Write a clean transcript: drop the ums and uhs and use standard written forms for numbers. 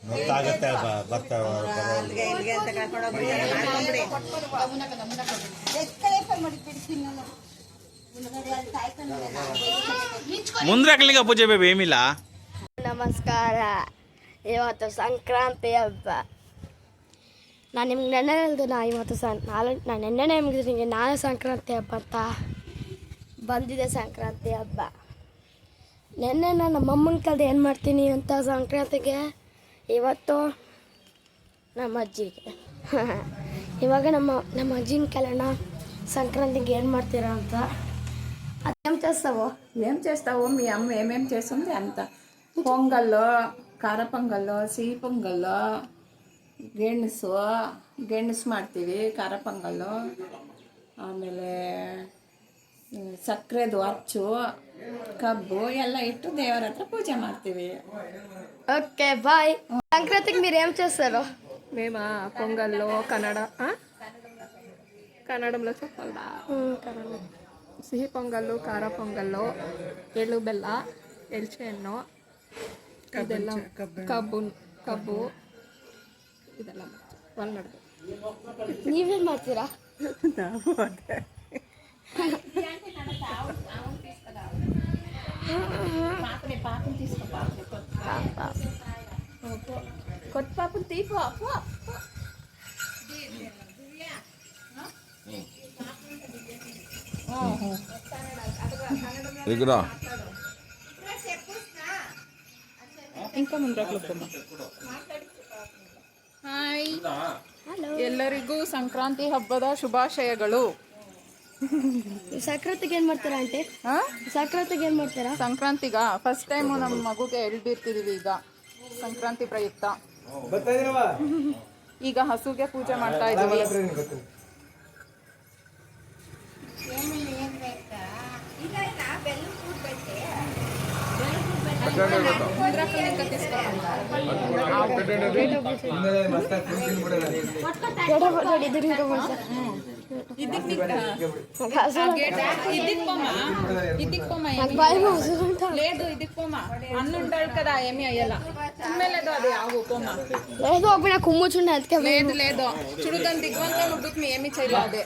ಗೊತ್ತಾಗತ್ತೆ ಮುಂದ್ರಾಕ್ಲಿಂಗ ಪೂಜೆ ಬೇಬಿ ಏಮಿಲ್ಲ. ನಮಸ್ಕಾರ. ಇವತ್ತು ಸಂಕ್ರಾಂತಿ ಹಬ್ಬ. ನಾನು ನಿಮ್ಗೆ ನೆನ್ನೆ ಹೇಳಿದೆ ಇವತ್ತು ನಾನು ನೆನ್ನೆ ನಿಮಗೆ ನಿಮಗೆ ನಾಳೆ ಸಂಕ್ರಾಂತಿ ಹಬ್ಬ ಅಂತ ಬಂದಿದೆ. ಸಂಕ್ರಾಂತಿ ಹಬ್ಬ ನೆನ್ನೆ ನಾನು ನಮ್ಮಮ್ಮನ ಕಲ್ದು ಏನು ಮಾಡ್ತೀನಿ ಅಂತ ಸಂಕ್ರಾಂತಿಗೆ, ಇವತ್ತು ನಮ್ಮ అజ్జిಗೆ ఇవాగ ನಮ್ಮ అజ్జిని కేళన సంక్రాంతికి ఏం ಮಾಡ್ತೀరా ಅಂತ. అదేం చేస్తావో మీ అమ్మ ఏమేం చేస్తుంది అంత. పొంగల్లో, ಖಾರ ಪೊಂಗಲ್ಲು, ಸಿಹಿ ಪೊಂಗಲ್ಲು, ಗೆಣಸು ಮಾಡ್ತೀವಿ, ಖಾರ ಪೊಂಗಲ್ಲು, ಆಮೇಲೆ ಸಕ್ಕರೆದು ಅಚ್ಚು, ಕಬ್ಬು ಎಲ್ಲ ఇట్టు ದೇವರ ಹತ್ರ పూజೆ ಮಾಡ್ತೀವಿ. Okay bye. సంక్రాంతికి మీరు ఏం చేస్తారు? మేమా పొంగల్లో కన్నడంలో చెప్పాలా? ಸಿಹಿ ಪೊಂಗಲ್ಲು, ಖಾರ ಪೊಂಗಲ್ಲು, ಎಳ್ಳು ಬೆಲ್ಲ, ಎಲ್ಚೆ ಹಣ್ಣು, ಇದೆಲ್ಲ ಕಬ್ಬು ಇದೆಲ್ಲ ಒಳಗಡೆ. ನೀವೇನು ಮಾಡ್ತೀರಾ? కొత్త పాపం తీపు ఇంకా ಮುಂದಾಗ್ಲೂ. ಹಾಯ್, ಎಲ್ಲರಿಗೂ ಸಂಕ್ರಾಂತಿ ಹಬ್ಬದ ಶುಭಾಶಯಗಳು. ಸಂಕ್ರಾಂತಿಗೆ ಏನು ಮಾಡ್ತೀರಾ ಆಂಟಿ? ಸಂಕ್ರಾಂತಿಗೆ ಏನು ಮಾಡ್ತೀರಾ? ಸಂಕ್ರಾಂತಿಗ ಫಸ್ಟ್ ಟೈಮು ನಮ್ಮ ಮಗುಗೆ ಎಳ್ದಿರ್ತಿದೀವಿ. ಈಗ ಸಂಕ್ರಾಂತಿ ಪ್ರಯುಕ್ತ ಈಗ ಹಸುಗೆ ಪೂಜೆ ಮಾಡ್ತಾ ಇದ್ದೀವಿ. లేదు ఇది పోమా అన్నుంటాడు కదా ఏమి అయ్యేలా లేదు. అది ఆగు పోమా లేదు అప్పుడు నాకు కుమ్ముచుండే అందుకే లేదు లేదు చూడు దాని దిగ్వంతం ముగ్గుకు ఏమి చేయలేదు.